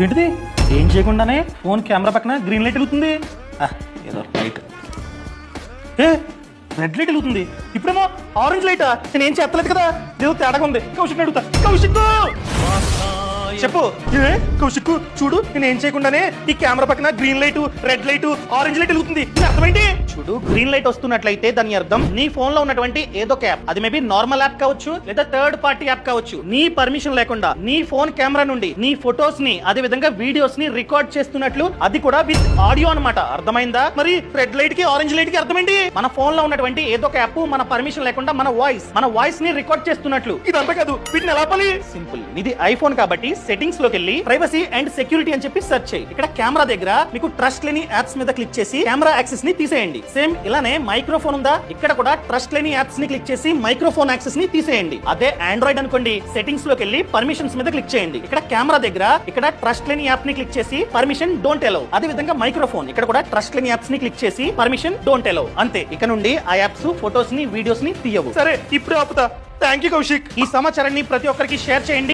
ఏంటిది ఏం చేయకుండానే ఫోన్ కెమెరా పక్కన గ్రీన్ లైట్ వెలుగుతుంది. ఏదో లైట్ రెడ్ లైట్ వెలుగుతుంది. ఇప్పుడేమో ఆరెంజ్ లైటా? నేను ఏం చెప్పలేదు కదా, ఏదో తేడాగా ఉంది. కౌశిక్ అడుగుతా. కౌశిక్ చెప్పు. కౌశిక్ చూడు, నేను ఏం చేయకుండానే ఈ కెమెరా పక్కన green light, red light, orange light వెలుగుతుంది. అర్థమైంది? చూడు, గ్రీన్ లైట్ వస్తున్నట్లయితే దాని అర్థం నీ ఫోన్ లో ఉన్నటువంటి ఏదో యాప్, అది మేబీ నార్మల్ యాప్ కావచ్చు లేదా థర్డ్ పార్టీ యాప్ కావచ్చు, నీ పర్మిషన్ లేకుండా నీ ఫోన్ కెమెరా నుండి నీ ఫొటోస్ ని అదే విధంగా వీడియోస్ ని రికార్డ్ చేస్తున్నట్లు, అది కూడా విత్ ఆడియో అన్నమాట. అర్థమైందా? మరి రెడ్ లైట్ కి ఆరెంజ్ లైట్ కి అర్థమైంది? మన ఫోన్ లో ఉన్నటువంటి ఏదో యాప్ మన పర్మిషన్ లేకుండా మన వాయిస్ ని రికార్డ్ చేస్తున్నట్లు. ఇదంతా కాదు, వీటిని ఎలా ఆపాలి? సింపుల్. ఇది ఐఫోన్ కాబట్టి సెట్టింగ్స్ లోకి వెళ్ళి ప్రైవసీ అండ్ సెక్యూరిటీ అని చెప్పి సెర్చ్ చేయి. ఇక్కడ కెమెరా దగ్గర మీకు ట్రస్ట్ లేని యాప్స్ మీద క్లిక్ చేసి కెమెరా యాక్సెస్ ని తీసేయండి. సేమ్ ఇలానే మైక్రోఫోన్ ఉందా, ఇక్కడ కూడా ట్రస్ట్ లేని యాప్స్ ని క్లిక్ చేసి మైక్రోఫోన్ యాక్సెస్ ని తీసేయండి. అదే ఆండ్రాయిడ్ అనుకోండి, సెట్టింగ్స్ లోకి వెళ్ళి పర్మిషన్స్ మీద క్లిక్ చేయండి. ఇక్కడ కెమెరా దగ్గర ఇక్కడ ట్రస్ట్ లేని యాప్ ని క్లిక్ చేసి పర్మిషన్ డోంట్ అలౌ. అదే విధంగా మైక్రోఫోన్ ఇక్కడ కూడా ట్రస్ట్ లేని యాప్స్ ని క్లిక్ చేసి పర్మిషన్ డోంట్ అలౌ. అంతే. ఇక నుండి ఆ యాప్స్ ఫోటోస్ ని వీడియోస్ ని తీయవు. సరే, ఇప్పుడు ఆపుతా. Thank you Kaushik. ఈ సమాచారాన్ని ప్రతి ఒక్కరికి షేర్ చేయండి.